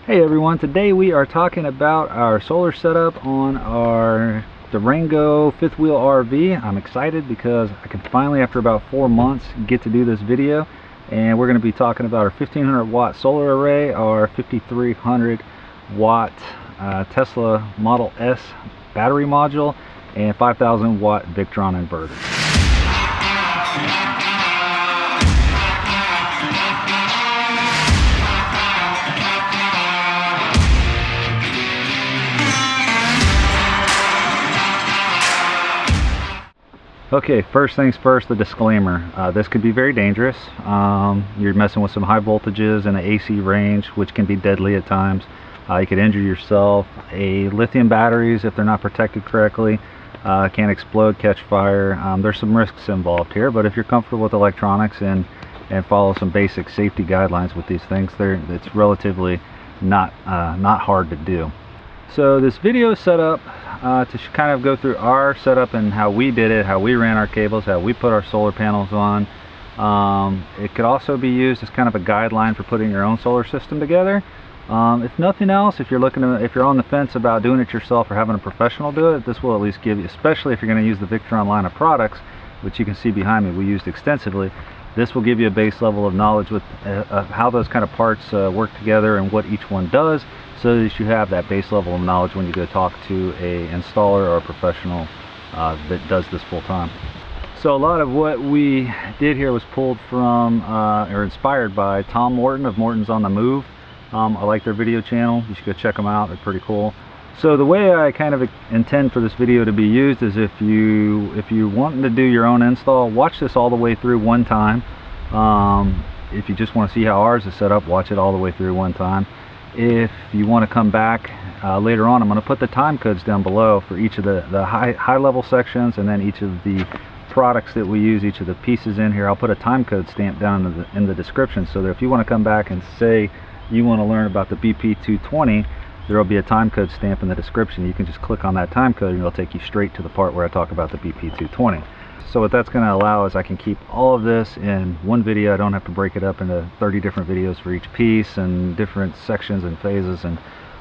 Hey everyone, today we are talking about our solar setup on our Durango fifth wheel RV. I'm excited because I can finally, after about 4 months, get to do this video, and we're going to be talking about our 1500 watt solar array, our 5300 watt Tesla Model S battery module, and 5000 watt Victron inverter. Okay, first things first, the disclaimer. This could be very dangerous. You're messing with some high voltages in the AC range, which can be deadly at times. You could injure yourself. Lithium batteries, if they're not protected correctly, can explode, catch fire. There's some risks involved here, but if you're comfortable with electronics and follow some basic safety guidelines with these things, it's relatively not hard to do. So this video is set up to kind of go through our setup and how we did it, how we ran our cables, how we put our solar panels on. It could also be used as kind of a guideline for putting your own solar system together. If nothing else, if you're on the fence about doing it yourself or having a professional do it, this will at least give you, especially if you're going to use the Victron line of products, which you can see behind me we used extensively. This will give you a base level of knowledge with how those kind of parts work together and what each one does, so that you have that base level of knowledge when you go talk to a installer or a professional that does this full time. So a lot of what we did here was pulled from or inspired by Tom Morton of Morton's on the Move. I like their video channel. You should go check them out. They're pretty cool. So the way I kind of intend for this video to be used is if you want to do your own install, watch this all the way through one time. If you just want to see how ours is set up, watch it all the way through one time. If you want to come back later on, I'm going to put the time codes down below for each of the high level sections, and then each of the products that we use, each of the pieces in here. I'll put a time code stamp down in the description, so that if you want to come back and say you want to learn about the BP220, there will be a time code stamp in the description. You can just click on that time code and it'll take you straight to the part where I talk about the BP220. So what that's going to allow is I can keep all of this in one video. I don't have to break it up into 30 different videos for each piece and different sections and phases, and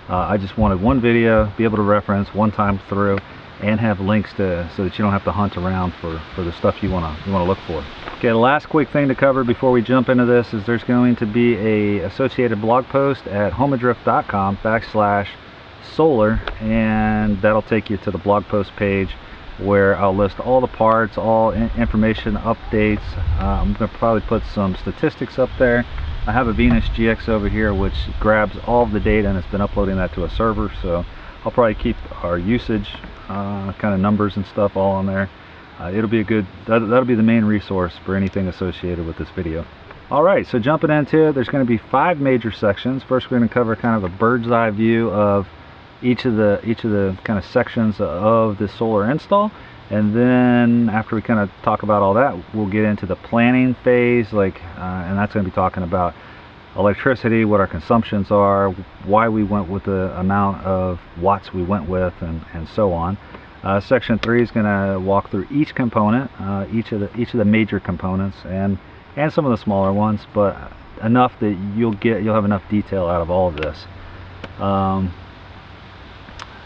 I just wanted one video, be able to reference one time through, and have links so that you don't have to hunt around for the stuff you want to look for. Okay, the last quick thing to cover before we jump into this is there's going to be a associated blog post at homeadrift.com/solar, and that'll take you to the blog post page where I'll list all the parts, all information, updates. I'm going to probably put some statistics up there. I have a Venus GX over here which grabs all of the data and it's been uploading that to a server, so I'll probably keep our usage kind of numbers and stuff all on there. It'll be that'll be the main resource for anything associated with this video. Alright, so jumping into it, there's going to be 5 major sections. First we're going to cover kind of a bird's eye view of each of the kind of sections of the solar install, and then after we kind of talk about all that, we'll get into the planning phase, and that's going to be talking about electricity, what our consumptions are, why we went with the amount of watts we went with, and so on. Section 3 is going to walk through each component, each of the major components, and some of the smaller ones, but enough that you'll have enough detail out of all of this.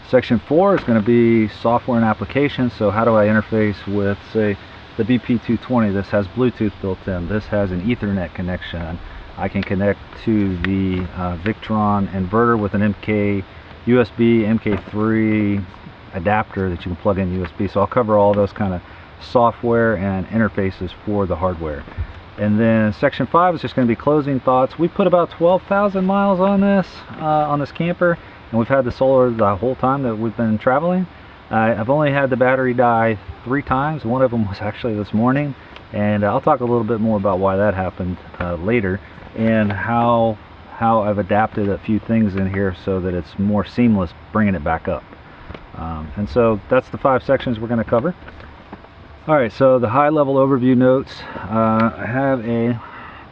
Section 4 is going to be software and applications. So how do I interface with, say, the BP220? This has Bluetooth built in. This has an Ethernet connection. I can connect to the Victron inverter with an MK-USB, MK3 adapter that you can plug in USB. So I'll cover all those kind of software and interfaces for the hardware. And then section 5 is just going to be closing thoughts. We put about 12,000 miles on this camper, and we've had the solar the whole time that we've been traveling. I've only had the battery die 3 times. One of them was actually this morning, and I'll talk a little bit more about why that happened later, and how I've adapted a few things in here so that it's more seamless bringing it back up. And so that's the 5 sections we're going to cover. Alright, so the high level overview notes. I have a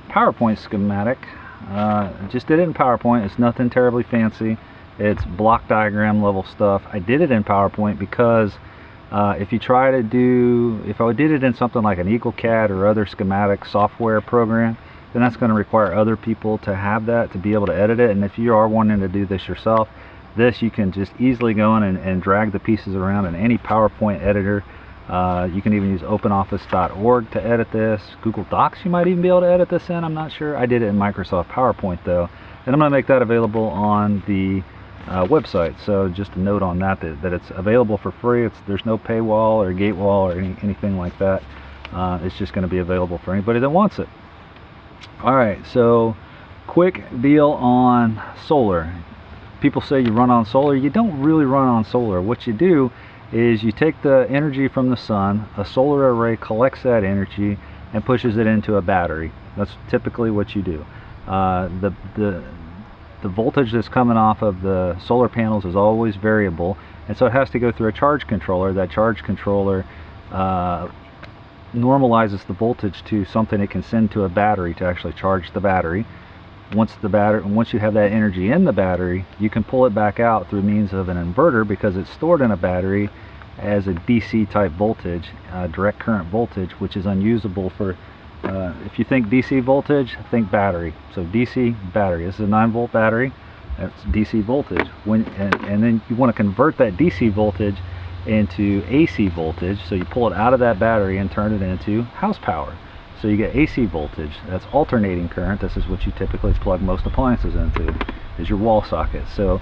PowerPoint schematic. Just did it in PowerPoint. It's nothing terribly fancy. It's block diagram level stuff. I did it in PowerPoint because if I did it in something like an EagleCAD or other schematic software program, then that's going to require other people to have that to be able to edit it. And if you are wanting to do this yourself, this you can just easily go in and drag the pieces around in any PowerPoint editor. You can even use openoffice.org to edit this. Google Docs you might even be able to edit this in, I'm not sure. I did it in Microsoft PowerPoint though, and I'm going to make that available on the website. So just a note on that, that it's available for free. There's no paywall or gate wall or anything like that. It's just going to be available for anybody that wants it. Alright, so quick deal on solar. People say you run on solar. You don't really run on solar. What you do is you take the energy from the sun, a solar array collects that energy and pushes it into a battery. That's typically what you do. The voltage that's coming off of the solar panels is always variable, and so it has to go through a charge controller. That charge controller normalizes the voltage to something it can send to a battery to actually charge the battery. Once you have that energy in the battery, you can pull it back out through means of an inverter, because it's stored in a battery as a DC type voltage, direct current voltage, which is unusable for if you think DC voltage, think battery. So DC battery, this is a 9-volt battery, that's DC voltage. And then you want to convert that DC voltage into AC voltage, so you pull it out of that battery and turn it into house power. So you get AC voltage, that's alternating current. This is what you typically plug most appliances into, is your wall socket. So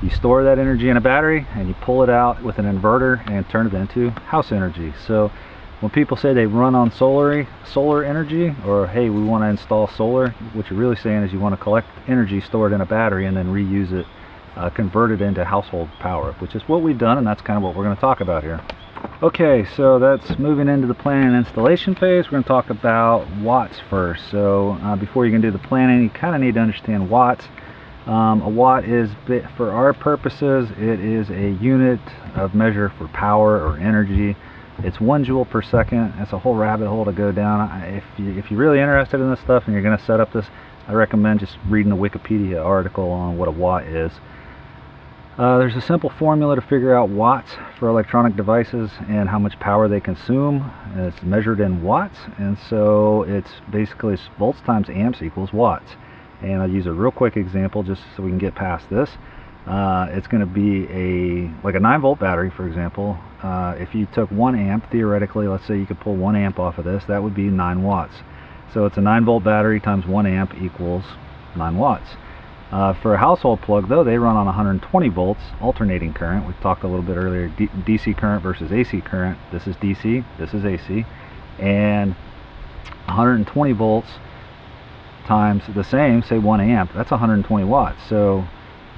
you store that energy in a battery and you pull it out with an inverter and turn it into house energy. So when people say they run on solar energy, or hey, we want to install solar, what you're really saying is you want to collect energy stored in a battery and then reuse it, convert it into household power, which is what we've done, and that's kind of what we're going to talk about here. Okay, so that's moving into the planning and installation phase. We're going to talk about watts first. So before you can do the planning, you kind of need to understand watts. A watt is, for our purposes, it is a unit of measure for power or energy. It's 1 joule per second. It's a whole rabbit hole to go down. If you're really interested in this stuff and you're going to set up this, I recommend just reading the Wikipedia article on what a watt is. There's a simple formula to figure out watts for electronic devices and how much power they consume. It's measured in watts, and so it's basically volts times amps equals watts. And I'll use a real quick example just so we can get past this. It's going to be like a 9-volt battery, for example. If you took 1 amp, theoretically, let's say you could pull 1 amp off of this, that would be 9 watts. So it's a 9-volt battery times 1 amp equals 9 watts. For a household plug though, they run on 120 volts alternating current. We talked a little bit earlier, DC current versus AC current. This is DC, this is AC, and 120 volts times the same, say 1 amp, that's 120 watts. So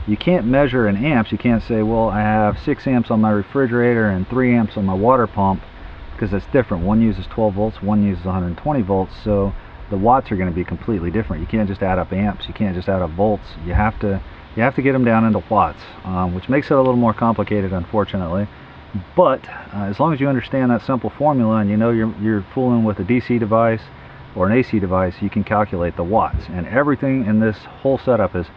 you can't measure in amps. You can't say, well, I have 6 amps on my refrigerator and 3 amps on my water pump, because it's different. One uses 12 volts, one uses 120 volts, so the watts are going to be completely different. You can't just add up amps, you can't just add up volts. You have to get them down into watts, which makes it a little more complicated, unfortunately. But as long as you understand that simple formula and you know you're fooling with a DC device or an AC device, you can calculate the watts. And everything in this whole setup is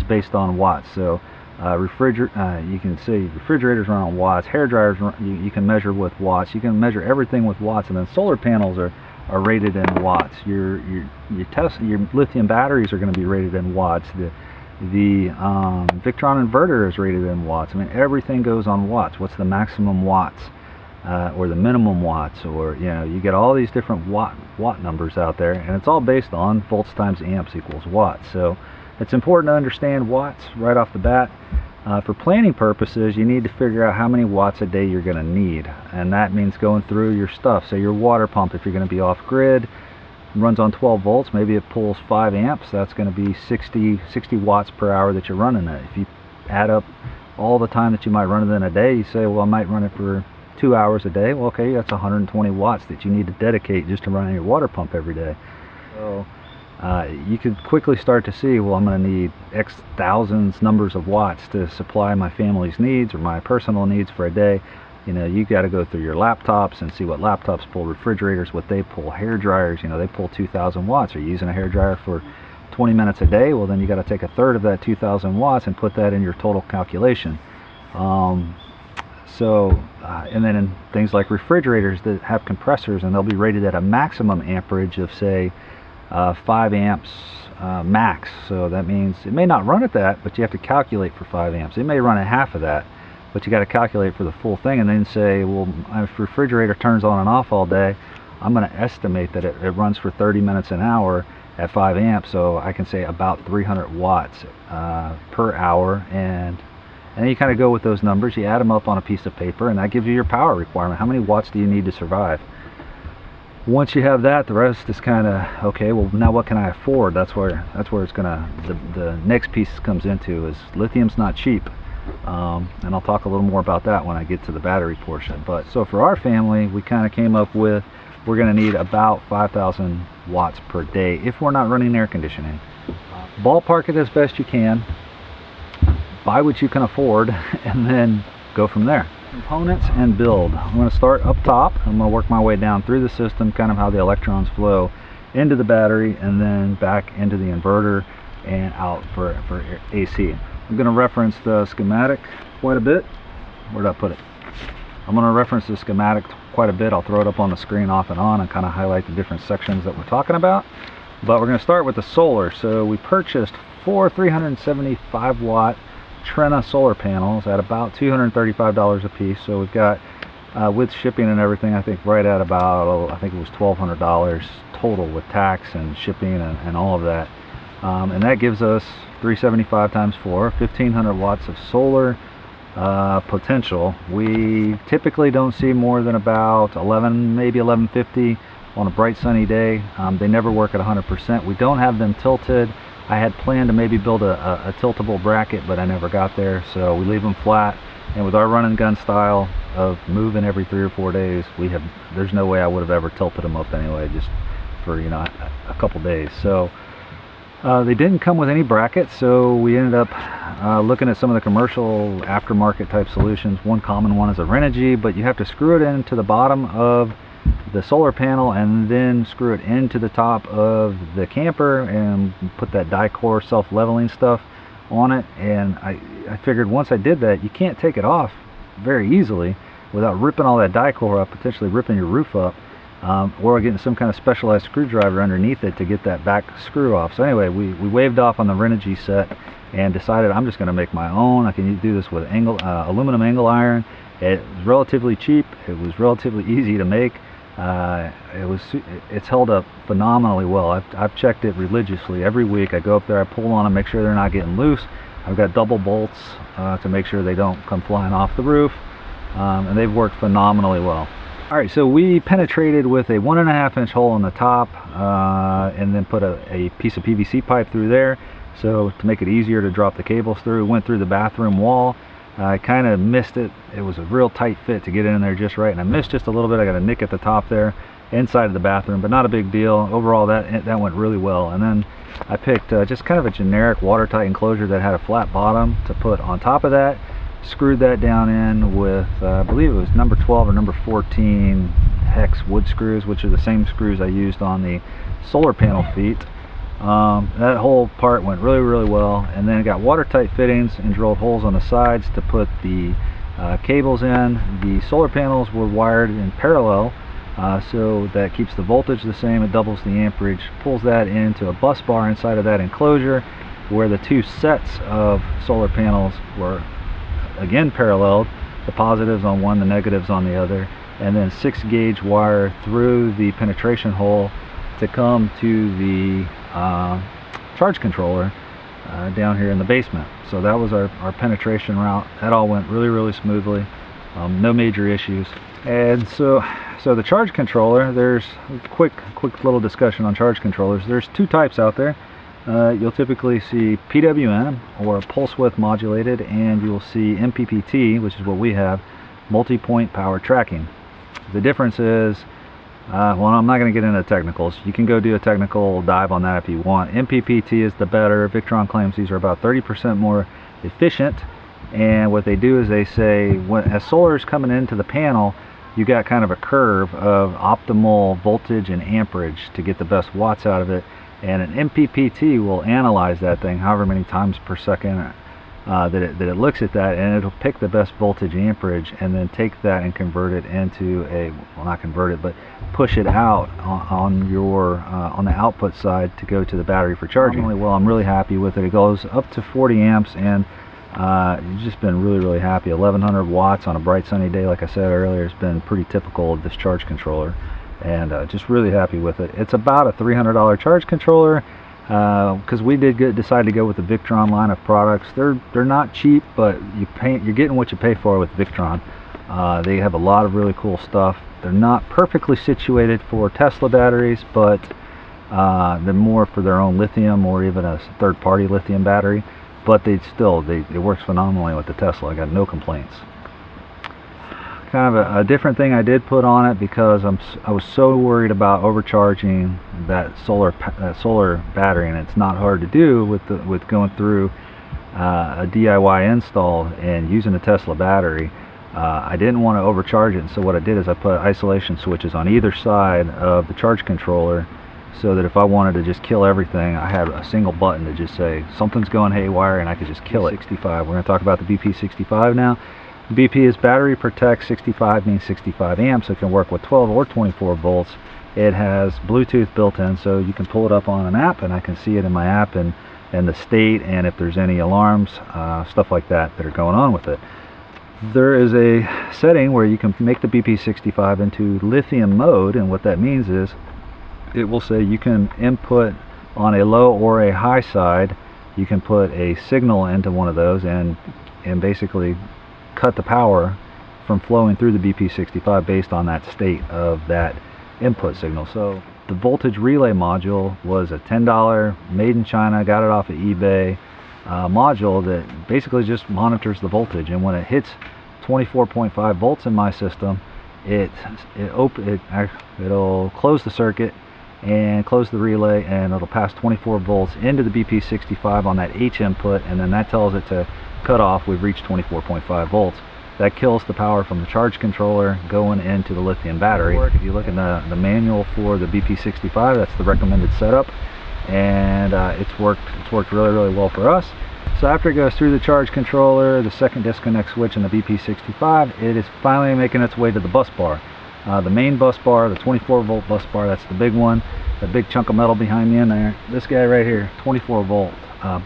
based on watts. So you can see refrigerators run on watts, hair dryers you can measure with watts. You can measure everything with watts, and then solar panels are rated in watts. Your lithium batteries are going to be rated in watts. The Victron inverter is rated in watts. I mean, everything goes on watts. What's the maximum watts or the minimum watts, or you get all these different watt numbers out there, and it's all based on volts times amps equals watts. So it's important to understand watts right off the bat. For planning purposes, you need to figure out how many watts a day you're going to need, and that means going through your stuff. So your water pump, if you're going to be off grid, runs on 12 volts, maybe it pulls 5 amps. That's going to be 60 watts per hour that you're running it. If you add up all the time that you might run it in a day, you say, well, I might run it for 2 hours a day. Well, okay, that's 120 watts that you need to dedicate just to running your water pump every day. So you can quickly start to see, well, I'm going to need X thousands numbers of watts to supply my family's needs or my personal needs for a day. You got to go through your laptops and see what laptops pull, refrigerators, what they pull, hair dryers, they pull 2,000 watts. Are you using a hair dryer for 20 minutes a day? Well, then you got to take a third of that 2,000 watts and put that in your total calculation. And then in things like refrigerators that have compressors, and they'll be rated at a maximum amperage of, say, 5 amps max. So that means it may not run at that, but you have to calculate for 5 amps. It may run at half of that, but you got to calculate for the full thing, and then say, well, my refrigerator turns on and off all day. I'm going to estimate that it runs for 30 minutes an hour at 5 amps, so I can say about 300 watts per hour, and then you kind of go with those numbers, you add them up on a piece of paper, and that gives you your power requirement. How many watts do you need to survive? Once you have that, the rest is kind of, okay, well, now what can I afford? That's where it's gonna, the next piece comes into is lithium's not cheap. And I'll talk a little more about that when I get to the battery portion. But so for our family, we kind of came up with, we're going to need about 5,000 watts per day if we're not running air conditioning. Ballpark it as best you can, buy what you can afford, and then go from there. Components and build. I'm going to start up top. I'm going to work my way down through the system, kind of how the electrons flow into the battery and then back into the inverter and out for AC. I'm going to reference the schematic quite a bit. Where did I put it? I'm going to reference the schematic quite a bit. I'll throw it up on the screen off and on and kind of highlight the different sections that we're talking about. But we're going to start with the solar. So we purchased 4 375 watt Trina solar panels at about $235 a piece. So we've got, with shipping and everything, I think right at about, I think it was $1,200 total with tax and shipping and all of that. And that gives us 375 times 4, 1,500 watts of solar potential. We typically don't see more than about 11, maybe 1150 on a bright sunny day. They never work at 100%. We don't have them tilted. I had planned to maybe build a tiltable bracket, but I never got there, so we leave them flat. And with our run and gun style of moving every 3 or 4 days, there's no way I would have ever tilted them up anyway, just for, you know, a couple days. So they didn't come with any brackets, so we ended up looking at some of the commercial aftermarket type solutions. One common one is a Renogy, but you have to screw it into the bottom of the solar panel and then screw it into the top of the camper and put that die-core self-leveling stuff on it. And I figured once I did that, you can't take it off very easily without ripping all that die-core up, potentially ripping your roof up. Or getting some kind of specialized screwdriver underneath it to get that back screw off. So anyway, we waved off on the Renogy set and decided I'm just going to make my own. I can do this with aluminum angle iron. It was relatively cheap. It was relatively easy to make. It's held up phenomenally well. I've checked it religiously every week. I go up there, I pull on them, make sure they're not getting loose. I've got double bolts to make sure they don't come flying off the roof, and they've worked phenomenally well. Alright, so we penetrated with a 1.5 inch hole in the top and then put a piece of PVC pipe through there, so to make it easier to drop the cables through. Went through the bathroom wall. I kind of missed it. It was a real tight fit to get in there just right, and I missed just a little bit. I got a nick at the top there inside of the bathroom, but not a big deal. Overall, that went really well. And then I picked just kind of a generic watertight enclosure that had a flat bottom to put on top of that. Screwed that down in with I believe it was number 12 or number 14 hex wood screws, which are the same screws I used on the solar panel feet. That whole part went really well, and then got watertight fittings and drilled holes on the sides to put the cables in. The solar panels were wired in parallel, so that keeps the voltage the same. It doubles the amperage, pulls that into a bus bar inside of that enclosure where the 2 sets of solar panels were again paralleled, the positives on one, the negatives on the other, and then 6 gauge wire through the penetration hole to come to the charge controller down here in the basement. So that was our penetration route. That all went really smoothly, no major issues. And so the charge controller, there's a quick little discussion on charge controllers. There's 2 types out there. You'll typically see PWM, or pulse width modulated, and you'll see MPPT, which is what we have, multi-point power tracking. The difference is, well, I'm not going to get into technicals. You can go do a technical dive on that if you want. MPPT is the better. Victron claims these are about 30% more efficient, and what they do is they say, as solar is coming into the panel, you got kind of a curve of optimal voltage and amperage to get the best watts out of it. And an MPPT will analyze that thing however many times per second that it looks at that and it'll pick the best voltage amperage and then take that and convert it into a, well, not convert it, but push it out on your on the output side to go to the battery for charging. Well, I'm really happy with it. It goes up to 40 amps and it's just been really happy. 1100 watts on a bright sunny day, like I said earlier, has been pretty typical of this charge controller, and just really happy with it. It's about a $300 charge controller, because we did decide to go with the Victron line of products. They're not cheap, but you're getting what you pay for with Victron. They have a lot of really cool stuff. They're not perfectly situated for Tesla batteries, but they're more for their own lithium or even a third-party lithium battery. But it works phenomenally with the Tesla. I got no complaints. Kind of a different thing I did put on it, because I was so worried about overcharging that solar battery, and it's not hard to do with going through a DIY install and using a Tesla battery. I didn't want to overcharge it, and so what I did is I put isolation switches on either side of the charge controller, so that if I wanted to just kill everything, I had a single button to just say something's going haywire and I could just kill it. 65. We're going to talk about the BP65 now. BP is battery protect. 65 means 65 amps. It can work with 12 or 24 volts. It has Bluetooth built in, so you can pull it up on an app, and I can see it in my app and the state, and if there's any alarms, stuff like that are going on with it. There is a setting where you can make the BP65 into lithium mode, and what that means is it will say you can input on a low or a high side. You can put a signal into one of those and basically cut the power from flowing through the BP65 based on that state of that input signal. So the voltage relay module was a $10 made in China, got it off of eBay, module that basically just monitors the voltage, and when it hits 24.5 volts in my system, it'll close the circuit and close the relay, and it'll pass 24 volts into the BP65 on that H input, and then that tells it to cut off. We've reached 24.5 volts. That kills the power from the charge controller going into the lithium battery. If you look at the manual for the BP65, that's the recommended setup, and it's worked really well for us. So after it goes through the charge controller, the second disconnect switch in the BP65, it is finally making its way to the bus bar. The main bus bar, the 24 volt bus bar, that's the big one, the big chunk of metal behind me in there. This guy right here, 24 volt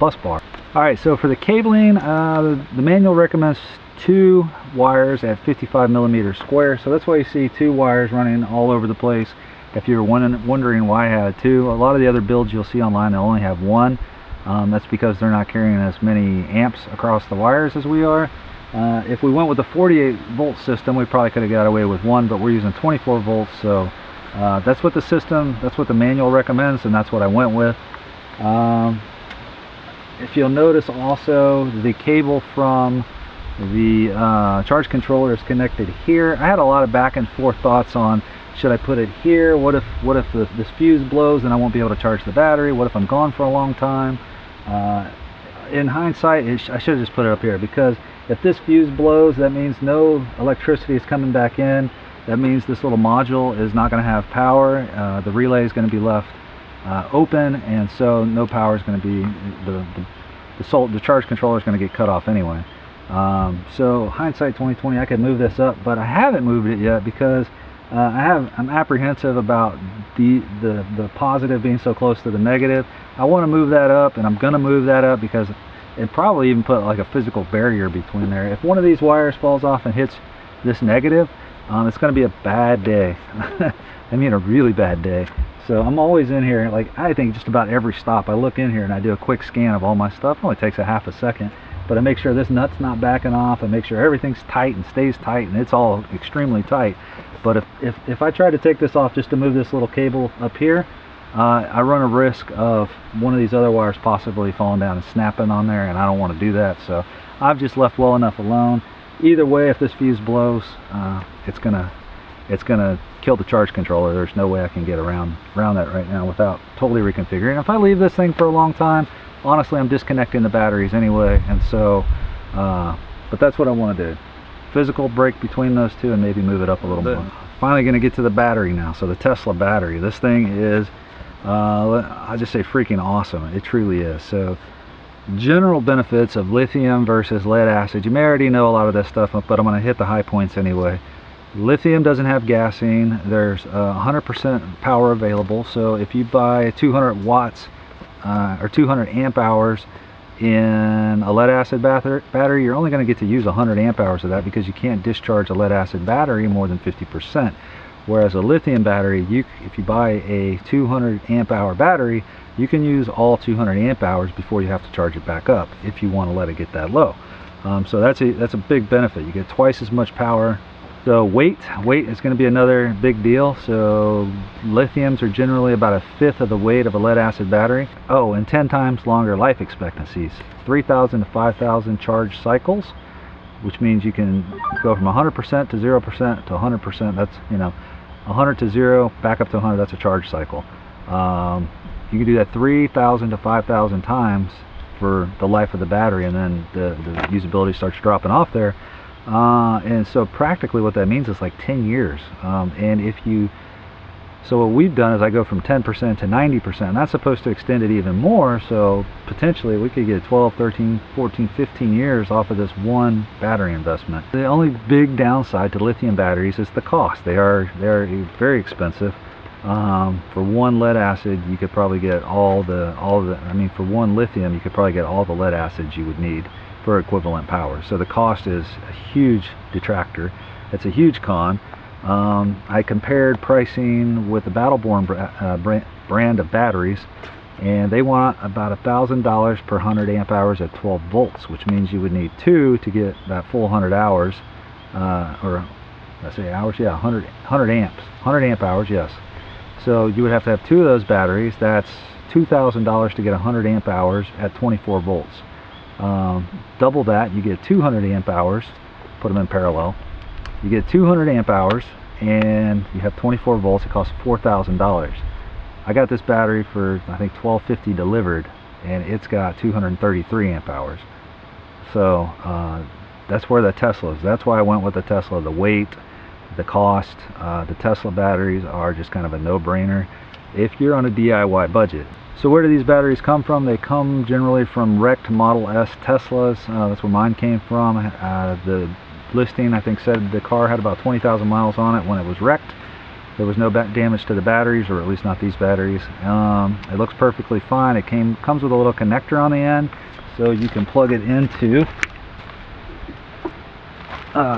bus bar. Alright, so for the cabling, the manual recommends 2 wires at 55 millimeters square, so that's why you see 2 wires running all over the place. If you're wondering why I had 2, a lot of the other builds you'll see online, they only have 1. That's because they're not carrying as many amps across the wires as we are. If we went with the 48 volt system, we probably could have got away with 1, but we're using 24 volts, so that's what the manual recommends, and that's what I went with. If you'll notice also, the cable from the charge controller is connected here. I had a lot of back and forth thoughts on, should I put it here? What if this fuse blows and I won't be able to charge the battery? What if I'm gone for a long time? In hindsight, I should have just put it up here, because if this fuse blows, that means no electricity is coming back in. That means this little module is not going to have power. The relay is going to be left open, and so no power is going to be, the charge controller is going to get cut off anyway. So hindsight 2020, I could move this up, but I haven't moved it yet because I'm apprehensive about the positive being so close to the negative. I want to move that up, and I'm going to move that up because it probably even put like a physical barrier between there. If one of these wires falls off and hits this negative, it's going to be a bad day. I mean a really bad day. So I'm always in here, like I think just about every stop I look in here and I do a quick scan of all my stuff. It only takes a half a second, but I make sure this nut's not backing off. I make sure everything's tight and stays tight, and it's all extremely tight. But if I try to take this off just to move this little cable up here, I run a risk of one of these other wires possibly falling down and snapping on there, and I don't want to do that. So I've just left well enough alone. Either way, if this fuse blows, it's gonna kill the charge controller. There's no way I can get around that right now without totally reconfiguring. If I leave this thing for a long time, honestly, I'm disconnecting the batteries anyway, and so but that's what I want to do. Physical break between those two and maybe move it up a little more. Finally going to get to the battery now. So the Tesla battery, this thing is I just say freaking awesome. It truly is. So General benefits of lithium versus lead acid. You may already know a lot of this stuff, but I'm going to hit the high points anyway. Lithium doesn't have gassing. There's 100% power available. So if you buy 200 watts or 200 amp hours in a lead acid battery, you're only going to get to use 100 amp hours of that, because you can't discharge a lead acid battery more than 50%. Whereas a lithium battery, if you buy a 200 amp hour battery, you can use all 200 amp hours before you have to charge it back up if you want to let it get that low. So that's a big benefit. You get twice as much power. So weight is going to be another big deal. So lithiums are generally about 1/5 of the weight of a lead acid battery. Oh, and 10 times longer life expectancies. 3,000 to 5,000 charge cycles, which means you can go from 100% to 0% to 100%. That's, 100 to 0, back up to 100, that's a charge cycle. You can do that 3,000 to 5,000 times for the life of the battery, and then the usability starts dropping off there. And so practically what that means is like 10 years. So what we've done is I go from 10% to 90%, and that's supposed to extend it even more. So potentially we could get 12, 13, 14, 15 years off of this one battery investment. The only big downside to lithium batteries is the cost. They are very expensive. For one lead acid, you could probably get for one lithium, you could probably get all the lead acids you would need for equivalent power. So the cost is a huge detractor. It's a huge con. I compared pricing with the Battleborn brand of batteries, and they want about $1,000 per 100 amp hours at 12 volts, which means you would need 2 to get that full 100 hours, or let's say hours, yeah, 100 amp hours, yes. So you would have to have 2 of those batteries. That's $2,000 to get 100 amp hours at 24 volts. Double that, you get 200 amp hours, put them in parallel. You get 200 amp hours and you have 24 volts. It costs $4,000. I got this battery for, I think, $1,250 delivered, and it's got 233 amp hours. So that's where the Tesla is. That's why I went with the Tesla. The weight, the cost, the Tesla batteries are just kind of a no-brainer if you're on a DIY budget. So where do these batteries come from? They come generally from wrecked Model S Teslas. That's where mine came from. The listing, I think, said the car had about 20,000 miles on it when it was wrecked. There was no damage to the batteries, or at least not these batteries. It looks perfectly fine. It comes with a little connector on the end, so you can plug it into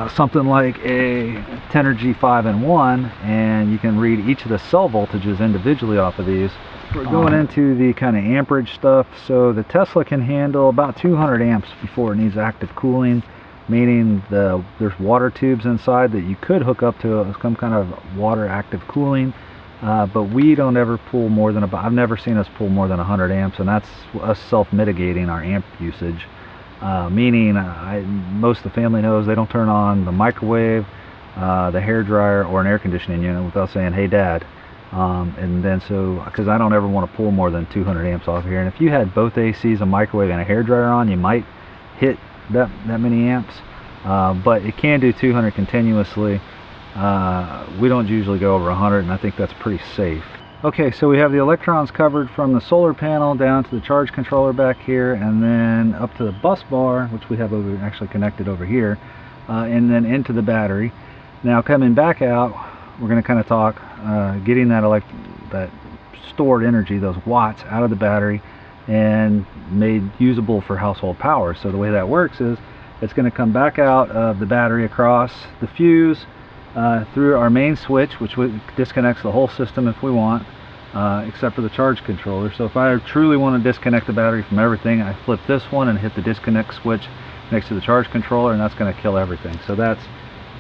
something like a Tenergy 5-in-1, and you can read each of the cell voltages individually off of these. We're going into the kind of amperage stuff. So the Tesla can handle about 200 amps before it needs active cooling, meaning there's water tubes inside that you could hook up to some kind of water active cooling, but we don't ever pull more than I've never seen us pull more than 100 amps, and that's us self-mitigating our amp usage. Meaning most of the family knows they don't turn on the microwave, the hair dryer, or an air conditioning unit without saying, "Hey Dad." And then because I don't ever want to pull more than 200 amps off here. And if you had both ACs, a microwave, and a hair dryer on, you might hit that many amps. But it can do 200 continuously. We don't usually go over 100, and I think that's pretty safe. Okay, so we have the electrons covered from the solar panel down to the charge controller back here, and then up to the bus bar, which we have actually connected over here, and then into the battery. Now coming back out, we're going to kind of talk getting that stored energy, those watts, out of the battery and made usable for household power. So the way that works is it's going to come back out of the battery across the fuse through our main switch, which disconnects the whole system if we want, except for the charge controller. So if I truly want to disconnect the battery from everything, I flip this one and hit the disconnect switch next to the charge controller, and that's going to kill everything. So that's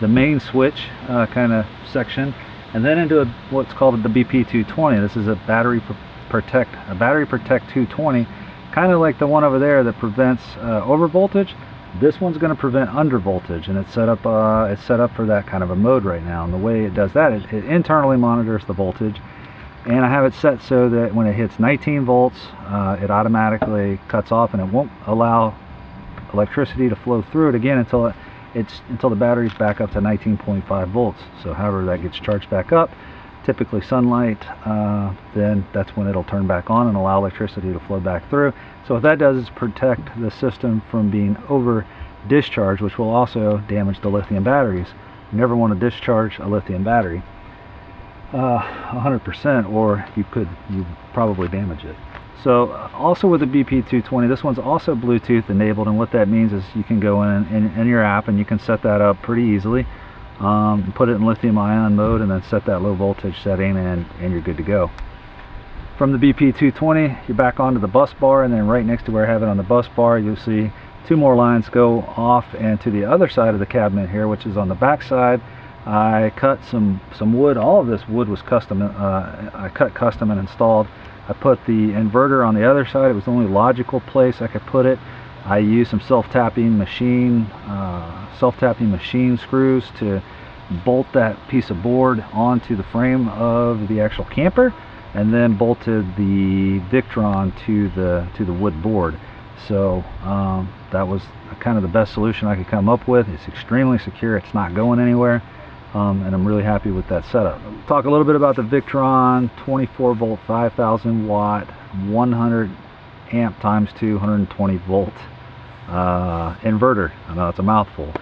the main switch kind of section, and then into what's called the BP220. This is a battery protect 220, kind of like the one over there that prevents over voltage. This one's going to prevent under voltage, and it's set up for that kind of a mode right now. And the way it does that, it internally monitors the voltage, and I have it set so that when it hits 19 volts, it automatically cuts off, and it won't allow electricity to flow through it again until the battery's back up to 19.5 volts. So however that gets charged back up, typically sunlight, then that's when it'll turn back on and allow electricity to flow back through. So what that does is protect the system from being over discharged, which will also damage the lithium batteries. You never want to discharge a lithium battery 100%, or you probably damage it. So also with the BP220, this one's also Bluetooth enabled, and what that means is you can go in your app and you can set that up pretty easily, put it in lithium ion mode and then set that low voltage setting, and you're good to go. From the BP220, you're back onto the bus bar, and then right next to where I have it on the bus bar, you'll see two more lines go off and to the other side of the cabinet here, which is on the back side. I cut some wood. All of this wood was custom. I cut custom and installed. I put the inverter on the other side. It was the only logical place I could put it. I used some self-tapping machine screws to bolt that piece of board onto the frame of the actual camper, and then bolted the Victron to the wood board. So that was kind of the best solution I could come up with. It's extremely secure. It's not going anywhere. And I'm really happy with that setup. Talk a little bit about the Victron 24 volt 5000 watt 100 amp times 220 volt inverter. I know it's a mouthful.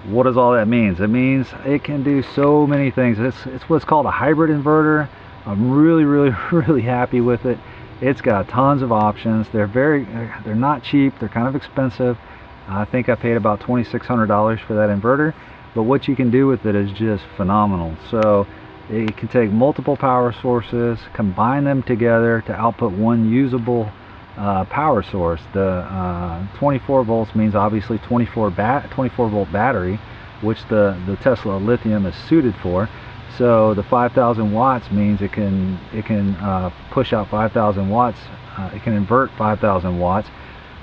What does all that mean? It means it can do so many things. It's what's called a hybrid inverter. I'm really happy with it. It's got tons of options. They're not cheap. They're kind of expensive. I think I paid about $2,600 for that inverter. But what you can do with it is just phenomenal. So it can take multiple power sources, combine them together to output one usable power source. The 24 volts means obviously 24 volt battery, which the Tesla lithium is suited for. So the 5,000 watts means it can push out 5,000 watts. It can invert 5,000 watts.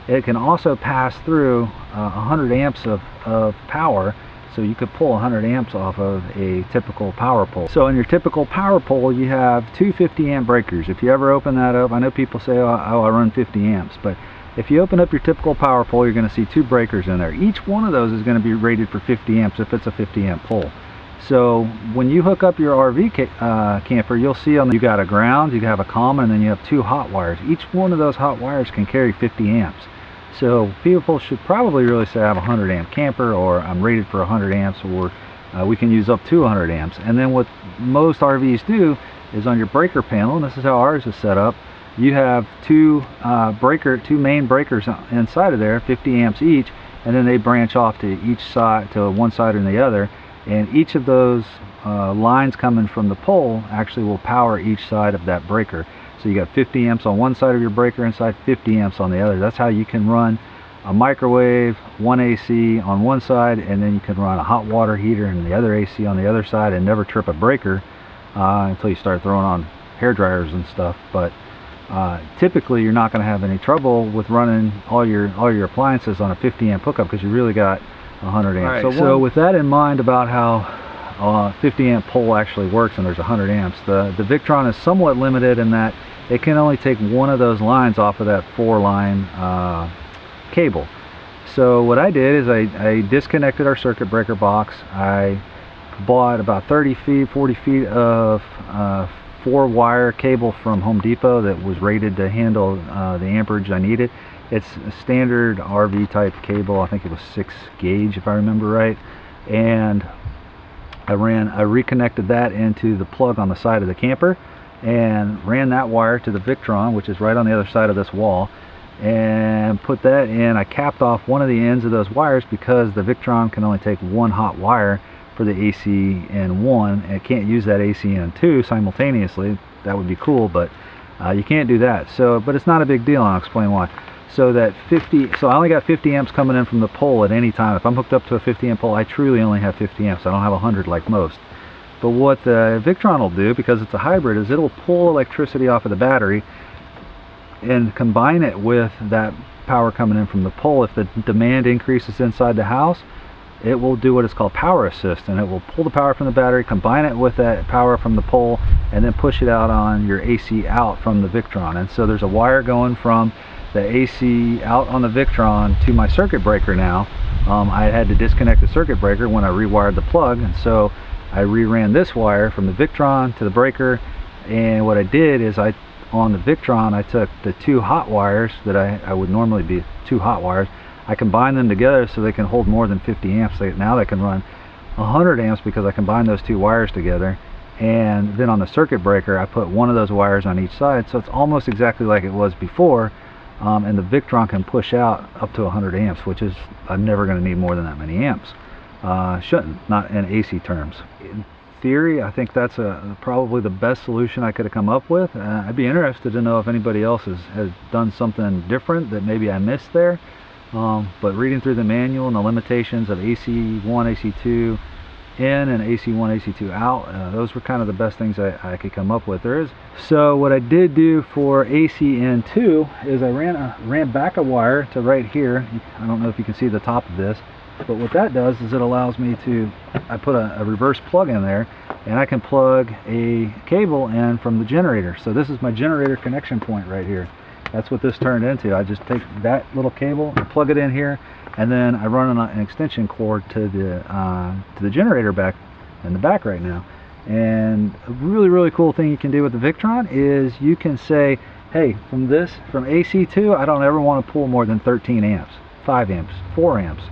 It can also pass through 100 amps of power. So you could pull 100 amps off of a typical power pole. So in your typical power pole, you have two 50 amp breakers. If you ever open that up, I know people say, oh, I run 50 amps, but if you open up your typical power pole, you're going to see two breakers in there. Each one of those is going to be rated for 50 amps if it's a 50 amp pole. So when you hook up your RV camper, you'll see you got a ground, you have a common, and then you have two hot wires. Each one of those hot wires can carry 50 amps. So people should probably really say I have a 100 amp camper, or I'm rated for 100 amps, or we can use up to 100 amps. And then what most RVs do is on your breaker panel, and this is how ours is set up, you have two main breakers inside of there, 50 amps each, and then they branch off to each side, to one side or the other, and each of those lines coming from the pole actually will power each side of that breaker. So you got 50 amps on one side of your breaker inside, 50 amps on the other. That's how you can run a microwave, one AC on one side, and then you can run a hot water heater and the other AC on the other side, and never trip a breaker until you start throwing on hair dryers and stuff. But typically you're not going to have any trouble with running all your appliances on a 50 amp hookup, because you really got 100 amps. Right, so with that in mind about how 50 amp pole actually works and there's 100 amps, the Victron is somewhat limited in that it can only take one of those lines off of that 4-line cable. So what I did is I disconnected our circuit breaker box. I bought about 30 feet, 40 feet of 4-wire cable from Home Depot that was rated to handle the amperage I needed. It's a standard RV type cable. I think it was 6 gauge if I remember right. And I reconnected that into the plug on the side of the camper, and ran that wire to the Victron, which is right on the other side of this wall, and put that in. I capped off one of the ends of those wires because the Victron can only take one hot wire for the AC in one, and it can't use that AC in two simultaneously. That would be cool, but you can't do that. So, but it's not a big deal, and I'll explain why. So I only got 50 amps coming in from the pole at any time. If I'm hooked up to a 50 amp pole, I truly only have 50 amps. I don't have 100 like most. But what the Victron will do, because it's a hybrid, is it'll pull electricity off of the battery and combine it with that power coming in from the pole. If the demand increases inside the house, it will do what is called power assist, and it will pull the power from the battery, combine it with that power from the pole, and then push it out on your AC out from the Victron. And so there's a wire going from the AC out on the Victron to my circuit breaker now. I had to disconnect the circuit breaker when I rewired the plug, and so I reran this wire from the Victron to the breaker, and what I did is on the Victron I took the two hot wires that I would normally be two hot wires. I combined them together so they can hold more than 50 amps. Now they can run 100 amps because I combined those two wires together. And then on the circuit breaker I put one of those wires on each side, so it's almost exactly like it was before. And the Victron can push out up to 100 amps, which is, I'm never going to need more than that many amps. Shouldn't, not in AC terms. In theory, I think that's probably the best solution I could have come up with. I'd be interested to know if anybody else has done something different that maybe I missed there. But reading through the manual and the limitations of AC1, AC2 in and AC1, AC2 out, those were kind of the best things I could come up with. So what I did do for AC-N2 is I ran back a wire to right here. I don't know if you can see the top of this, but what that does is it allows me to, I put a reverse plug in there, and I can plug a cable in from the generator. So this is my generator connection point right here. That's what this turned into. I just take that little cable and plug it in here, and then I run an extension cord to the generator back in the back right now. And a really cool thing you can do with the Victron is you can say, hey, from AC2 I don't ever want to pull more than 13 amps, 5 amps, 4 amps,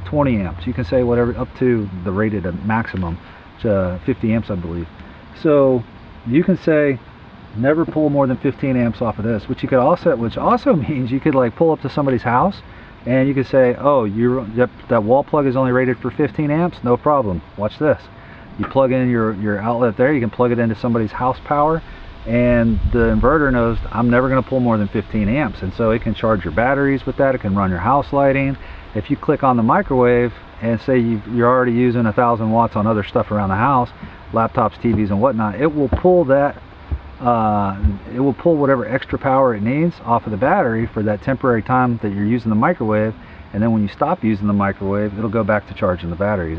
20 amps. You can say whatever up to the rated maximum to 50 amps I believe. So you can say never pull more than 15 amps off of this, which also means you could like pull up to somebody's house and you could say, oh, that wall plug is only rated for 15 amps, no problem, watch this. You plug in your outlet there, you can plug it into somebody's house power, and the inverter knows I'm never going to pull more than 15 amps, and so it can charge your batteries with that. It can run your house lighting. If you click on the microwave and say you're already using 1,000 watts on other stuff around the house, laptops, TVs and whatnot, it will pull that it will pull whatever extra power it needs off of the battery for that temporary time that you're using the microwave, and then when you stop using the microwave, it'll go back to charging the batteries.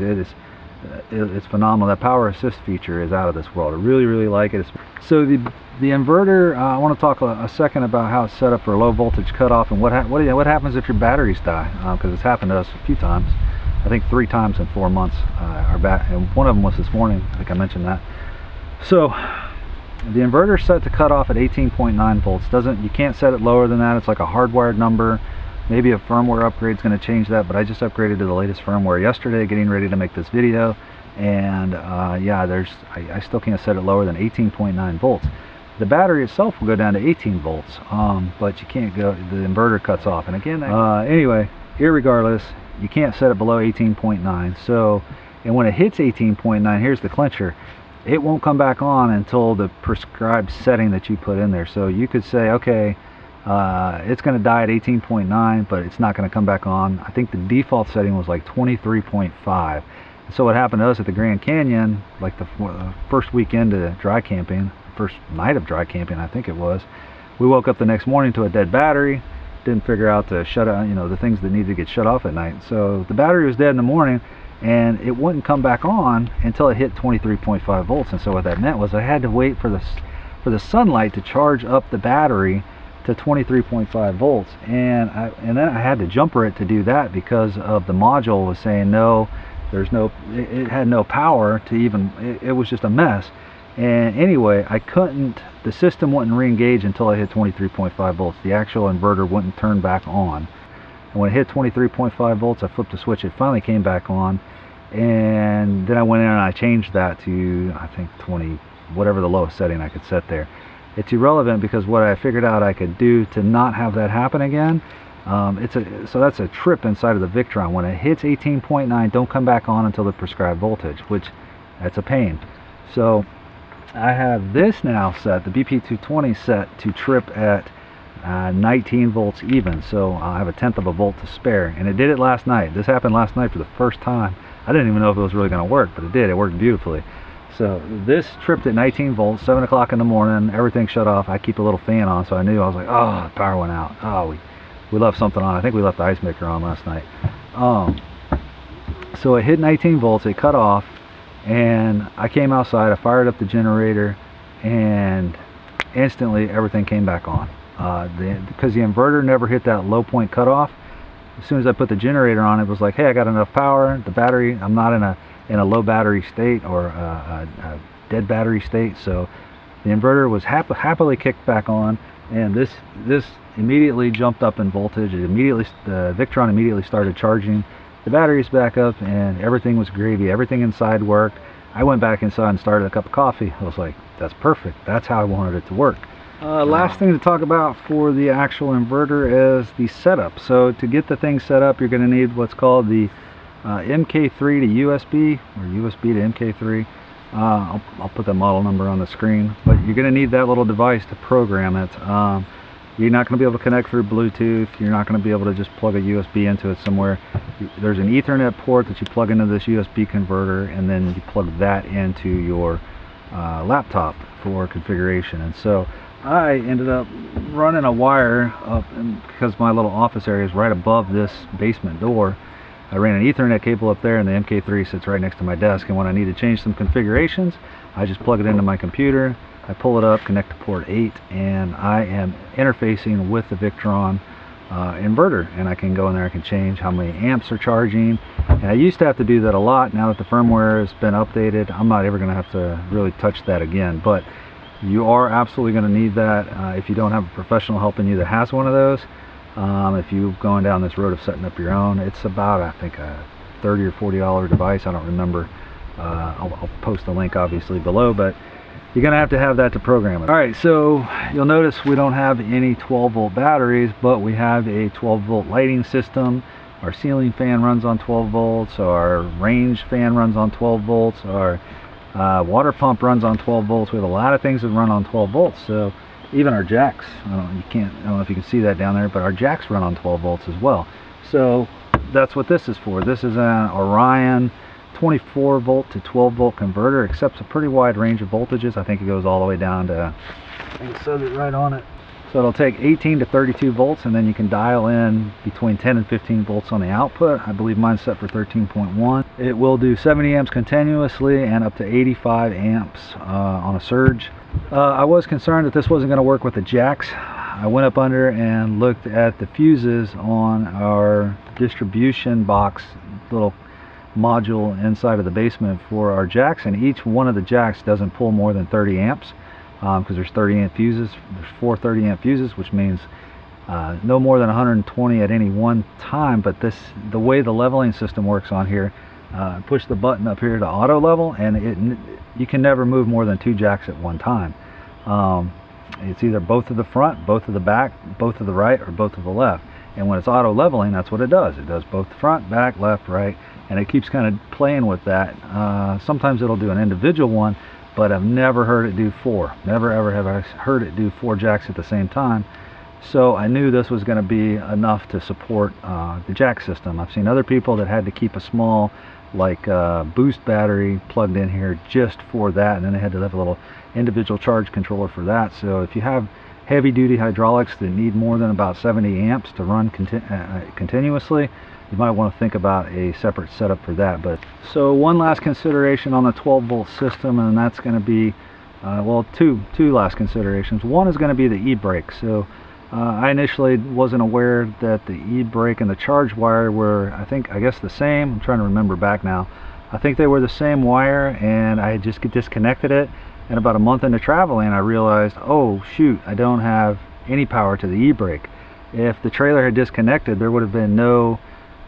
It's phenomenal. That power assist feature is out of this world. I really like it. So the inverter, I want to talk a second about how it's set up for a low voltage cutoff and what happens if your batteries die, because it's happened to us a few times. I think 3 times in 4 months, and one of them was this morning. I think I mentioned that. So the inverter is set to cut off at 18.9 volts. You can't set it lower than that. It's like a hardwired number. Maybe a firmware upgrade is going to change that, but I just upgraded to the latest firmware yesterday, getting ready to make this video. And yeah, I still can't set it lower than 18.9 volts. The battery itself will go down to 18 volts, but you can't go. The inverter cuts off. And again, anyway, irregardless, you can't set it below 18.9. So, and when it hits 18.9, here's the clincher. It won't come back on until the prescribed setting that you put in there. So you could say, okay, it's going to die at 18.9, but it's not going to come back on. I think the default setting was like 23.5. So what happened to us at the Grand Canyon, like the first weekend of dry camping, first night of dry camping I think it was, we woke up the next morning to a dead battery. Didn't figure out to shut out, the things that needed to get shut off at night. So the battery was dead in the morning, and it wouldn't come back on until it hit 23.5 volts. And so what that meant was I had to wait for the sunlight to charge up the battery to 23.5 volts, and then I had to jumper it to do that because of the module was saying no, it had no power to even, it was just a mess. And anyway, the system wouldn't re-engage until I hit 23.5 volts. The actual inverter wouldn't turn back on. And when it hit 23.5 volts, I flipped the switch, it finally came back on. And then I went in and I changed that to, I think 20, whatever the lowest setting I could set there. It's irrelevant because what I figured out I could do to not have that happen again, so that's a trip inside of the Victron. When it hits 18.9, don't come back on until the prescribed voltage, which that's a pain. So I have this now set, the BP220 set to trip at 19 volts even, so I'll have 1/10 of a volt to spare, and it did it last night. This happened last night for the first time. I didn't even know if it was really going to work, but it did. It worked beautifully. So this tripped at 19 volts, 7 o'clock in the morning, everything shut off. I keep a little fan on, so I knew. I was like, oh, the power went out. Oh, we left something on. I think we left the ice maker on last night. So it hit 19 volts, it cut off, and I came outside, I fired up the generator, and instantly everything came back on. Because the inverter never hit that low point cutoff, as soon as I put the generator on, it was like, hey, I got enough power. The battery, I'm not in a in a low battery state or a dead battery state. So the inverter was happily kicked back on, and this immediately jumped up in voltage. The Victron immediately started charging the batteries back up, and everything was gravy. Everything inside worked. I went back inside and started a cup of coffee. I was like, that's perfect. That's how I wanted it to work. Last thing to talk about for the actual inverter is the setup. So to get the thing set up, you're going to need what's called the MK3 to USB, or USB to MK3. I'll put the model number on the screen, but you're going to need that little device to program it. You're not going to be able to connect through Bluetooth. You're not going to be able to just plug a USB into it somewhere. There's an Ethernet port that you plug into this USB converter, and then you plug that into your laptop for configuration. And so I ended up running a wire up, and because my little office area is right above this basement door, I ran an Ethernet cable up there, and the MK3 sits right next to my desk. And when I need to change some configurations, I just plug it into my computer. I pull it up, connect to port 8, and I am interfacing with the Victron inverter, and I can go in there, I can change how many amps are charging. And I used to have to do that a lot. Now that the firmware has been updated, I'm not ever going to have to really touch that again. But you are absolutely going to need that if you don't have a professional helping you that has one of those. If you're going down this road of setting up your own, it's about, I think, a $30 or $40 device. I don't remember. I'll post a link obviously below, but you're going to have that to program it. Alright, so you'll notice we don't have any 12-volt batteries, but we have a 12-volt lighting system. Our ceiling fan runs on 12 volts. Our range fan runs on 12 volts. Our water pump runs on 12 volts. We have a lot of things that run on 12 volts. So even our jacks, I don't know if you can see that down there, but our jacks run on 12 volts as well. So that's what this is for. This is an Orion 24 volt to 12 volt converter. Accepts a pretty wide range of voltages. I think it goes all the way down to, I think it says it right on it. So it'll take 18 to 32 volts, and then you can dial in between 10 and 15 volts on the output. I believe mine's set for 13.1. It will do 70 amps continuously and up to 85 amps on a surge. I was concerned that this wasn't going to work with the jacks. I went up under and looked at the fuses on our distribution box, little module inside of the basement for our jacks, and each one of the jacks doesn't pull more than 30 amps because there's 30 amp fuses. There's 4 30 amp fuses, which means no more than 120 at any one time. But the way the leveling system works on here, push the button up here to auto level, and you can never move more than 2 jacks at one time. It's either both of the front, both of the back, both of the right, or both of the left. And when it's auto leveling, that's what it does. It does both front, back, left, right, and it keeps kind of playing with that. Sometimes it'll do an individual one, but I've never heard it do 4. Never ever have I heard it do 4 jacks at the same time. So I knew this was going to be enough to support the jack system. I've seen other people that had to keep a small, like boost battery plugged in here just for that, and then they had to have a little individual charge controller for that. So if you have heavy duty hydraulics that need more than about 70 amps to run continuously, you might want to think about a separate setup for that. But so one last consideration on the 12 volt system, and that's going to be well, two last considerations. One is going to be the e-brake. So I initially wasn't aware that the e-brake and the charge wire were, I guess the same. I'm trying to remember back now. I think they were the same wire, and I just disconnected it. And about a month into traveling, I realized, oh shoot, I don't have any power to the e-brake. If the trailer had disconnected, there would have been no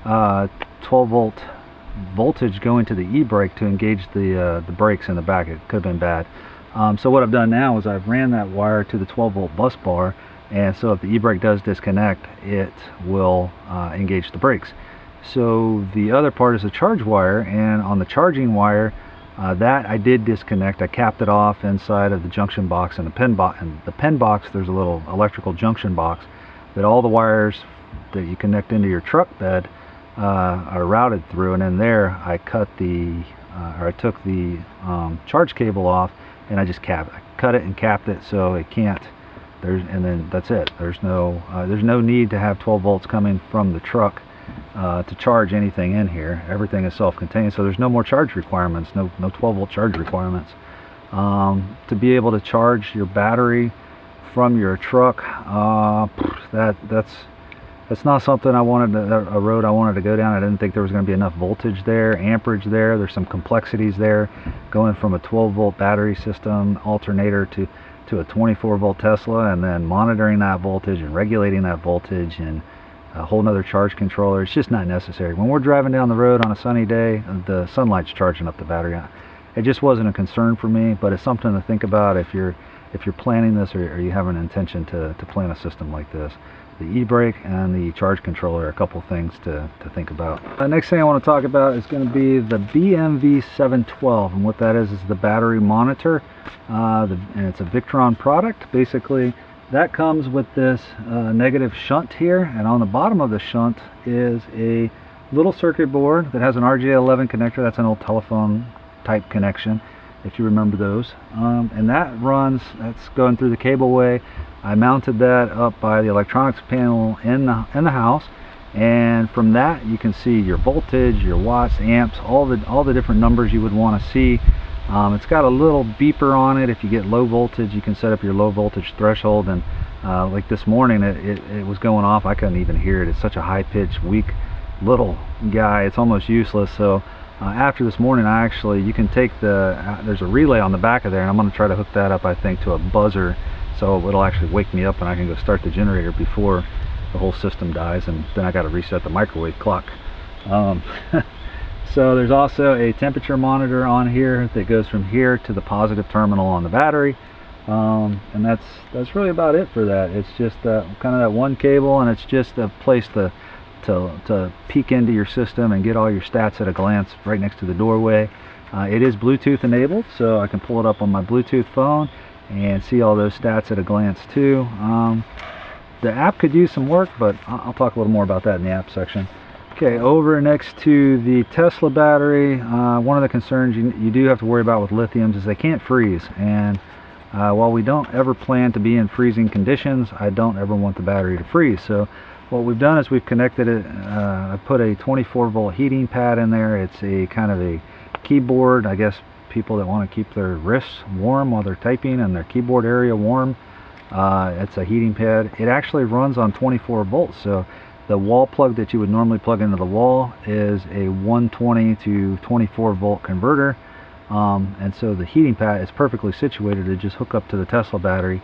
12 volt voltage going to the e-brake to engage the brakes in the back. It could have been bad. So what I've done now is I've ran that wire to the 12 volt bus bar, and so if the e-brake does disconnect, it will engage the brakes. So the other part is the charge wire, and on the charging wire, that I did disconnect. I capped it off inside of the junction box and the pen box. And the pen box, there's a little electrical junction box that all the wires that you connect into your truck bed are routed through. And in there, I cut I took the charge cable off, and I just cut it and capped it so it can't. And then that's it. There's no need to have 12 volts coming from the truck to charge anything in here. Everything is self-contained, so there's no more charge requirements, no 12 volt charge requirements. To be able to charge your battery from your truck, that's It's not something I wanted a road I wanted to go down. I didn't think there was going to be enough voltage there, amperage there. There's some complexities there, going from a 12-volt battery system alternator to a 24-volt Tesla, and then monitoring that voltage and regulating that voltage and a whole nother charge controller. It's just not necessary. When we're driving down the road on a sunny day, the sunlight's charging up the battery. It just wasn't a concern for me, but it's something to think about if you're planning this, or you have an intention to plan a system like this. The e-brake and the charge controller are a couple things to think about. The next thing I want to talk about is going to be the BMV712, and what that is the battery monitor, and it's a Victron product. Basically, that comes with this negative shunt here, and on the bottom of the shunt is a little circuit board that has an RJ11 connector. That's an old telephone type connection, if you remember those, and that's going through the cableway. I mounted that up by the electronics panel in the house, and from that you can see your voltage, your watts, amps, all the different numbers you would want to see. It's got a little beeper on it. If you get low voltage, you can set up your low voltage threshold, and like this morning it was going off. I couldn't even hear it. It's such a high-pitched, weak little guy, it's almost useless. So after this morning, you can take there's a relay on the back of there, and I'm going to try to hook that up, I think, to a buzzer, so it'll actually wake me up and I can go start the generator before the whole system dies, and then I got to reset the microwave clock. So there's also a temperature monitor on here that goes from here to the positive terminal on the battery, and that's really about it for that. It's just kind of that one cable, and it's just a place to peek into your system and get all your stats at a glance right next to the doorway. It is Bluetooth enabled, so I can pull it up on my Bluetooth phone and see all those stats at a glance too. The app could use some work, but I'll talk a little more about that in the app section. Okay, over next to the Tesla battery, one of the concerns you do have to worry about with lithiums is they can't freeze, and while we don't ever plan to be in freezing conditions, I don't ever want the battery to freeze. So what we've done is we've connected it. I put a 24-volt heating pad in there. It's a kind of a keyboard, I guess people that want to keep their wrists warm while they're typing and their keyboard area warm. It's a heating pad. It actually runs on 24 volts, so the wall plug that you would normally plug into the wall is a 120 to 24 volt converter, and so the heating pad is perfectly situated to just hook up to the Tesla battery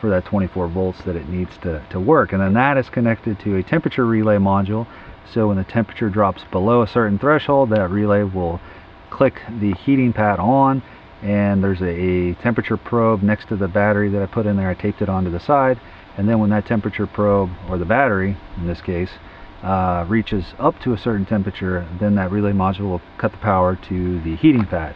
for that 24 volts that it needs to work. And then that is connected to a temperature relay module, so when the temperature drops below a certain threshold, that relay will click the heating pad on, and there's a temperature probe next to the battery that I put in there. I taped it onto the side, and then when that temperature probe, or the battery in this case, reaches up to a certain temperature, then that relay module will cut the power to the heating pad.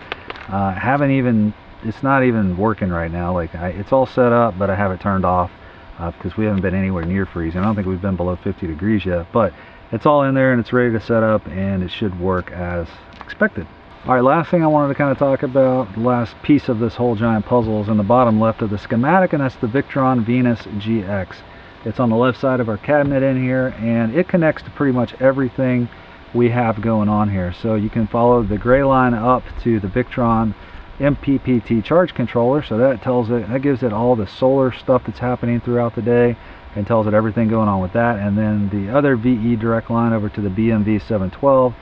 It's not even working right now. It's all set up, but I have it turned off because we haven't been anywhere near freezing. I don't think we've been below 50 degrees yet, but it's all in there and it's ready to set up, and it should work as expected. Alright, last thing I wanted to kind of talk about, the last piece of this whole giant puzzle, is in the bottom left of the schematic, and that's the Victron Venus GX. It's on the left side of our cabinet in here, and it connects to pretty much everything we have going on here. So you can follow the gray line up to the Victron MPPT charge controller, so that gives it all the solar stuff that's happening throughout the day and tells it everything going on with that. And then the other VE direct line over to the BMV712,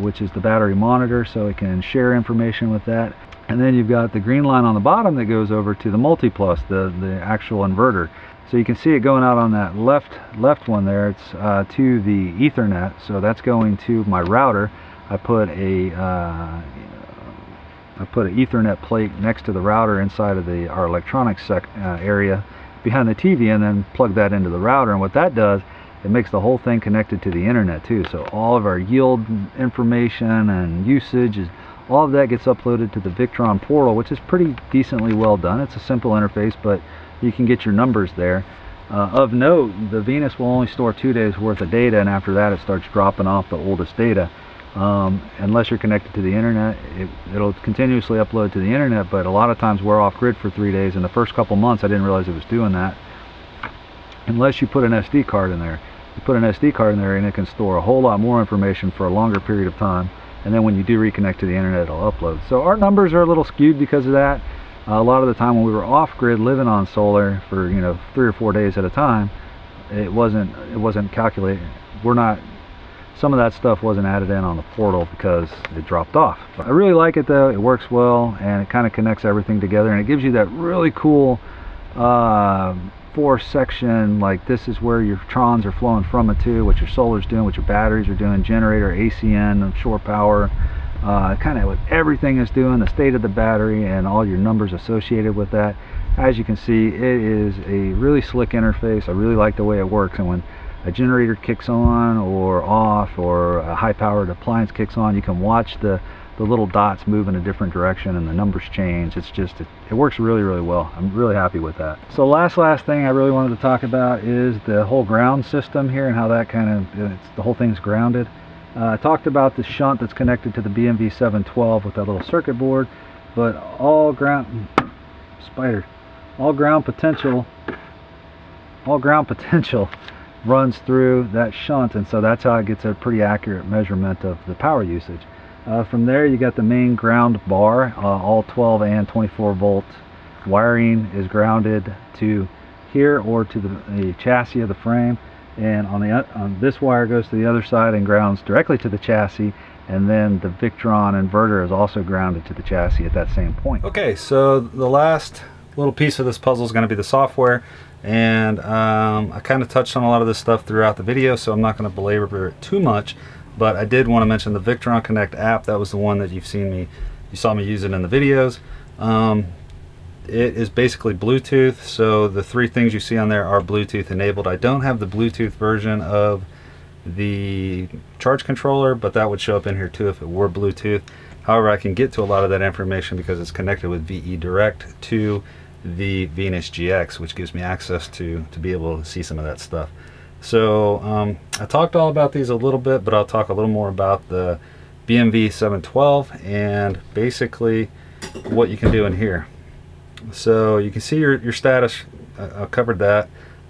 which is the battery monitor, so it can share information with that. And then you've got the green line on the bottom that goes over to the multi-plus, the actual inverter. So you can see it going out on that left one there. It's to the Ethernet, so that's going to my router. I put an Ethernet plate next to the router inside of our electronics area behind the TV, and then plug that into the router. And what that does, it makes the whole thing connected to the internet too. So all of our yield information and usage, all of that gets uploaded to the Victron portal, which is pretty decently well done. It's a simple interface, but you can get your numbers there. Of note, the Venus will only store 2 days worth of data, and after that it starts dropping off the oldest data. Unless you're connected to the internet, it'll continuously upload to the internet, but a lot of times we're off grid for 3 days. In the first couple months I didn't realize it was doing that, unless you put an SD card in there. You put an SD card in there and it can store a whole lot more information for a longer period of time, and then when you do reconnect to the internet, it'll upload. So our numbers are a little skewed because of that. A lot of the time when we were off grid living on solar for 3 or 4 days at a time, it wasn't calculated. Some of that stuff wasn't added in on the portal because it dropped off. But I really like it though. It works well, and it kind of connects everything together, and it gives you that really cool 4-section, like this is where your trons are flowing from it to, what your solar's doing, what your batteries are doing, generator, ACN, shore power, kind of what everything is doing, the state of the battery, and all your numbers associated with that. As you can see, it is a really slick interface. I really like the way it works, and when a generator kicks on or off, or a high powered appliance kicks on, you can watch the little dots move in a different direction and the numbers change. It's just, it works really well. I'm really happy with that. So last thing I really wanted to talk about is the whole ground system here, and how that the whole thing's grounded. I talked about the shunt that's connected to the BMV712 with that little circuit board, but all ground potential runs through that shunt, and so that's how it gets a pretty accurate measurement of the power usage. From there, you got the main ground bar. All 12 and 24 volt wiring is grounded to here or to the chassis of the frame, and on this wire goes to the other side and grounds directly to the chassis, and then the Victron inverter is also grounded to the chassis at that same point. Okay, so the last little piece of this puzzle is going to be the software, and I kind of touched on a lot of this stuff throughout the video, so I'm not going to belabor it too much, but I did want to mention the Victron Connect app. That was the one that you saw me use it in the videos. It is basically Bluetooth, so the 3 things you see on there are Bluetooth enabled. I don't have the Bluetooth version of the charge controller, but that would show up in here too if it were Bluetooth. However, I can get to a lot of that information because it's connected with VE Direct to the Venus GX, which gives me access to be able to see some of that stuff. So I talked all about these a little bit, but I'll talk a little more about the BMV712 and basically what you can do in here. So you can see your status. I covered that,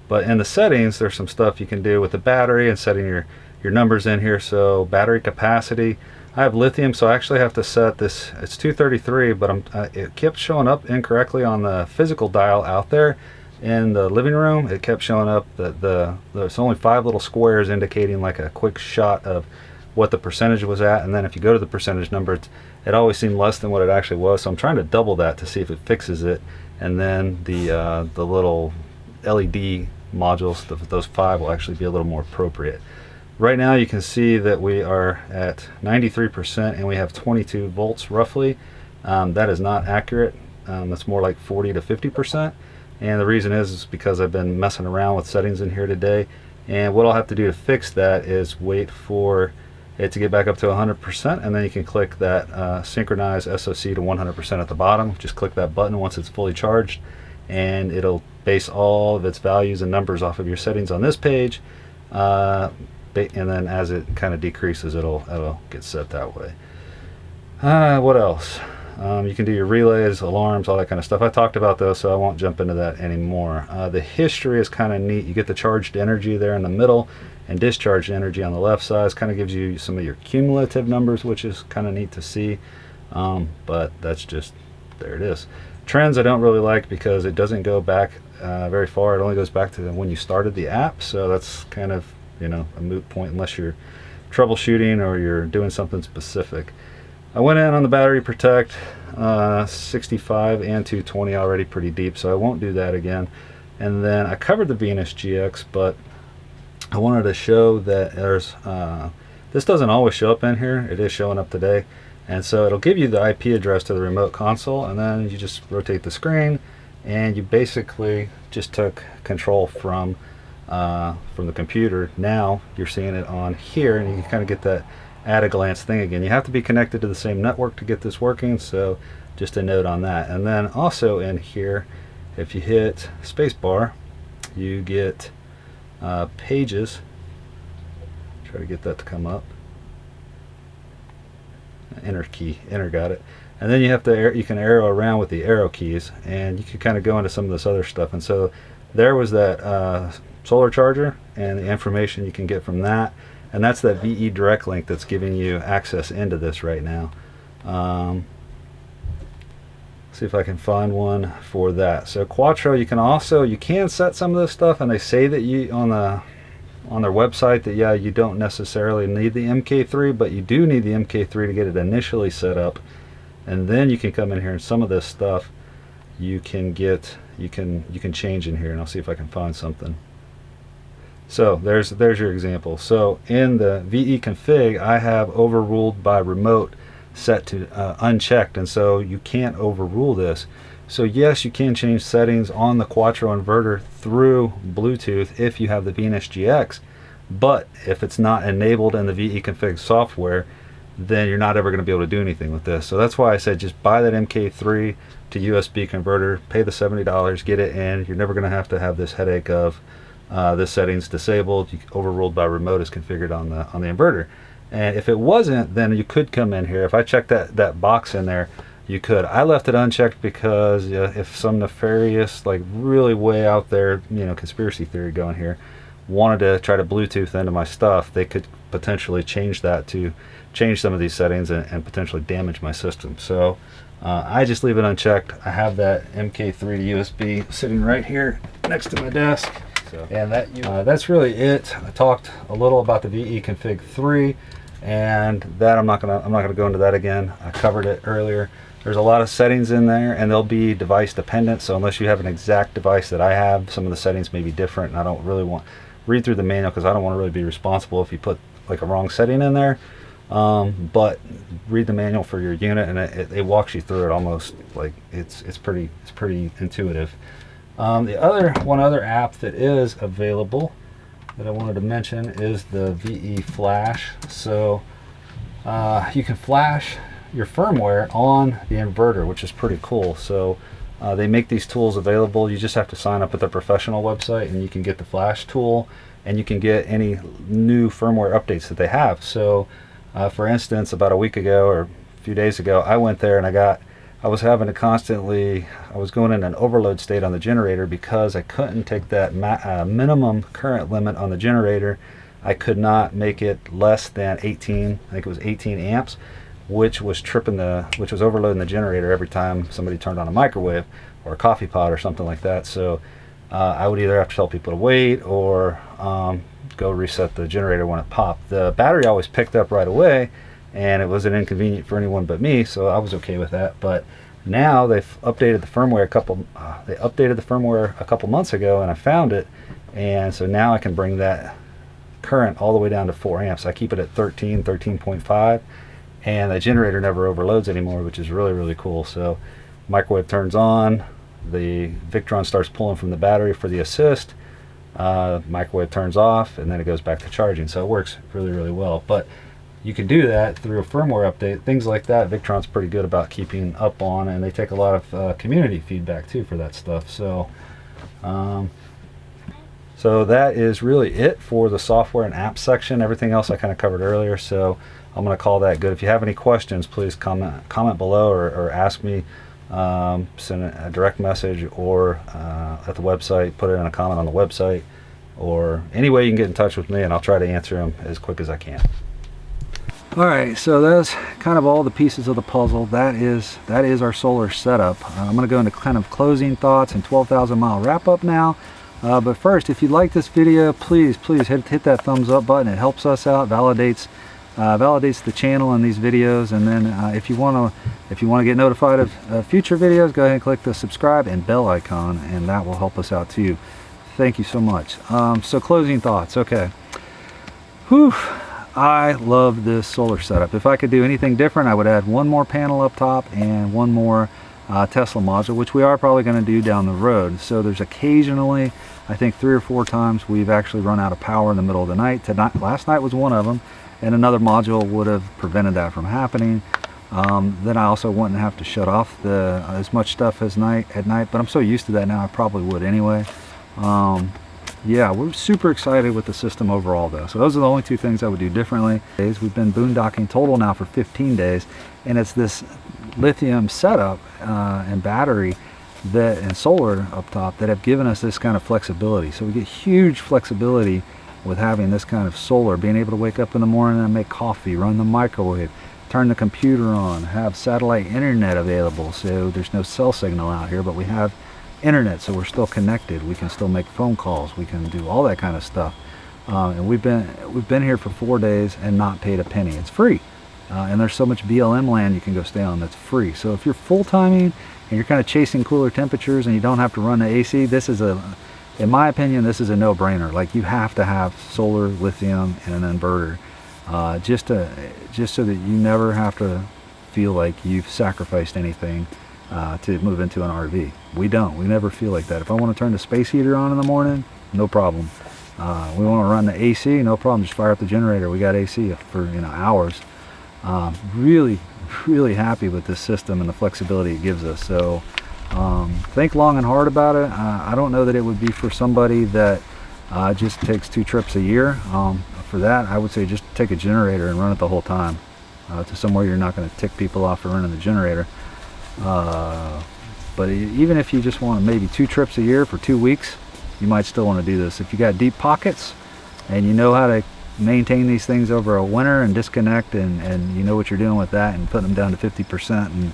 but in the settings there's some stuff you can do with the battery and setting your numbers in here. So battery capacity, I have lithium, so I actually have to set this. It's 233, but it kept showing up incorrectly on the physical dial out there in the living room. It kept showing up that there's only 5 little squares indicating like a quick shot of what the percentage was at, and then if you go to the percentage number, it always seemed less than what it actually was. So I'm trying to double that to see if it fixes it, and then the little LED modules, those 5 will actually be a little more appropriate. Right now you can see that we are at 93% and we have 22 volts roughly. That is not accurate. That's more like 40 to 50%, and the reason is because I've been messing around with settings in here today, and what I'll have to do to fix that is wait for it to get back up to 100%, and then you can click that synchronize SOC to 100% at the bottom. Just click that button once it's fully charged, and it'll base all of its values and numbers off of your settings on this page, and then as it kind of decreases, it'll get set that way. What else? You can do your relays, alarms, all that kind of stuff. I talked about those, so I won't jump into that anymore. The history is kind of neat. You get the charged energy there in the middle and discharged energy on the left side. Kind of gives you some of your cumulative numbers, which is kind of neat to see, but that's just, there it is. Trends I don't really like because it doesn't go back very far. It only goes back to when you started the app, so that's kind of, you know, a moot point unless you're troubleshooting or you're doing something specific. I went in on the battery protect 65 and 220 already pretty deep, so I won't do that again. And then I covered the Venus GX, but I wanted to show that there's this doesn't always show up in here. It is showing up today, and so it'll give you the IP address to the remote console, and then you just rotate the screen and you basically just took control from the computer. Now you're seeing it on here, and you can kind of get that at a glance thing again. You have to be connected to the same network to get this working, so just a note on that. And then also in here, if you hit spacebar, you get pages. Try to get that to come up. Enter key, enter, got it. And then you have to you can arrow around with the arrow keys, and you can kind of go into some of this other stuff. And so there was that solar charger and the information you can get from that, and that's that VE direct link that's giving you access into this right now. See if I can find one for that. So Quattro, you can set some of this stuff, and they say that you on their website that yeah, you don't necessarily need the MK3, but you do need the MK3 to get it initially set up, and then you can come in here and some of this stuff you can change in here, and I'll see if I can find something. So there's your example. So in the VE config, I have overruled by remote set to unchecked, and so you can't overrule this. So yes, you can change settings on the Quattro inverter through Bluetooth if you have the Venus GX, but if it's not enabled in the VE config software, then you're not ever going to be able to do anything with this. So that's why I said just buy that MK3 to USB converter, pay the $70, get it in. You're never going to have this headache of this setting's disabled, overruled by remote is configured on the inverter. And if it wasn't, then you could come in here. If I check that box in there, you could. I left it unchecked because if some nefarious, like really way out there, conspiracy theory going here, wanted to try to Bluetooth into my stuff, they could potentially change that to change some of these settings and potentially damage my system. So I just leave it unchecked. I have that MK3 to USB sitting right here next to my desk. So, and that's really it. I talked a little about the VE config 3, and that I'm not gonna go into that again. I covered it earlier. There's a lot of settings in there, and they'll be device dependent. So unless you have an exact device that I have, some of the settings may be different, and I don't really want read through the manual because I don't want to really be responsible if you put like a wrong setting in there. But read the manual for your unit, and it walks you through it almost like it's pretty intuitive. One other app that is available that I wanted to mention is the VE Flash. So you can flash your firmware on the inverter, which is pretty cool. So they make these tools available. You just have to sign up at their professional website, and you can get the Flash tool, and you can get any new firmware updates that they have. So for instance, about a week ago or a few days ago, I went there and I was having to I was going in an overload state on the generator because I couldn't take that minimum current limit on the generator. I could not make it less than 18, I think it was 18 amps, which was overloading the generator every time somebody turned on a microwave or a coffee pot or something like that. So I would either have to tell people to wait or go reset the generator when it popped. The battery always picked up right away, and it wasn't inconvenient for anyone but me, so I was okay with that. But now they've updated the firmware a couple months ago, and I found it, and so now I can bring that current all the way down to 4 amps. I keep it at 13.5, and the generator never overloads anymore, which is really cool. So microwave turns on, the Victron starts pulling from the battery for the assist, microwave turns off, and then it goes back to charging. So it works really well. But you can do that through a firmware update, things like that. Victron's pretty good about keeping up on, and they take a lot of community feedback too for that stuff. So so that is really it for the software and app section. Everything else I kind of covered earlier, so I'm going to call that good. If you have any questions, please comment below or ask me, send a direct message, or at the website, put it in a comment on the website, or any way you can get in touch with me, and I'll try to answer them as quick as I can. Alright, so that's kind of all the pieces of the puzzle. That is our solar setup. I'm going to go into kind of closing thoughts and 12,000 mile wrap up now. But first, if you like this video, please hit that thumbs up button. It helps us out, validates the channel and these videos. And then if you want to get notified of future videos, go ahead and click the subscribe and bell icon, and that will help us out too. Thank you so much. So closing thoughts. Okay. Whew. I love this solar setup. If I could do anything different, I would add one more panel up top and one more Tesla module, which we are probably going to do down the road. So there's occasionally, I think 3 or 4 times, we've actually run out of power in the middle of the night. Last night was one of them, and another module would have prevented that from happening. Then I also wouldn't have to shut off as much stuff at night, but I'm so used to that now I probably would anyway. Yeah, we're super excited with the system overall though. So those are the only 2 things I would do differently. We've been boondocking total now for 15 days, and it's this lithium setup and battery and solar up top that have given us this kind of flexibility. So we get huge flexibility with having this kind of solar, being able to wake up in the morning and make coffee, run the microwave, turn the computer on, have satellite internet available. So there's no cell signal out here, but we have internet, so we're still connected. We can still make phone calls. We can do all that kind of stuff. And we've been here for 4 days and not paid a penny. It's free. And there's so much BLM land you can go stay on that's free. So if you're full-timing and you're kind of chasing cooler temperatures and you don't have to run the AC, this is in my opinion, this is a no-brainer. Like, you have to have solar, lithium, and an inverter, just so that you never have to feel like you've sacrificed anything to move into an RV. We don't. We never feel like that. If I want to turn the space heater on in the morning, no problem. We want to run the AC, no problem. Just fire up the generator. We got AC for hours. Really happy with this system and the flexibility it gives us. So think long and hard about it. I don't know that it would be for somebody that just takes 2 trips a year. For that, I would say just take a generator and run it the whole time to somewhere you're not going to tick people off for running the generator. But even if you just want maybe 2 trips a year for 2 weeks, you might still want to do this. If you got deep pockets and you know how to maintain these things over a winter and disconnect, and you know what you're doing with that, and putting them down to 50%,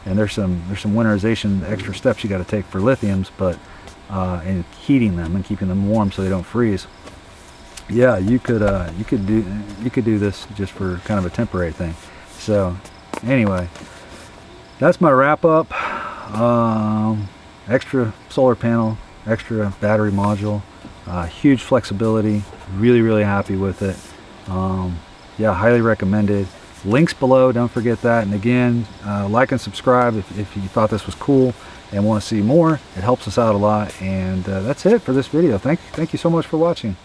and there's some winterization extra steps you got to take for lithiums, but and heating them and keeping them warm so they don't freeze. Yeah, you could do this just for kind of a temporary thing. So anyway, that's my wrap up. Extra solar panel, extra battery module, huge flexibility. Really happy with it. Yeah, highly recommended. Links below, don't forget that. And again, like and subscribe if you thought this was cool and want to see more. It helps us out a lot. And that's it for this video. Thank you so much for watching.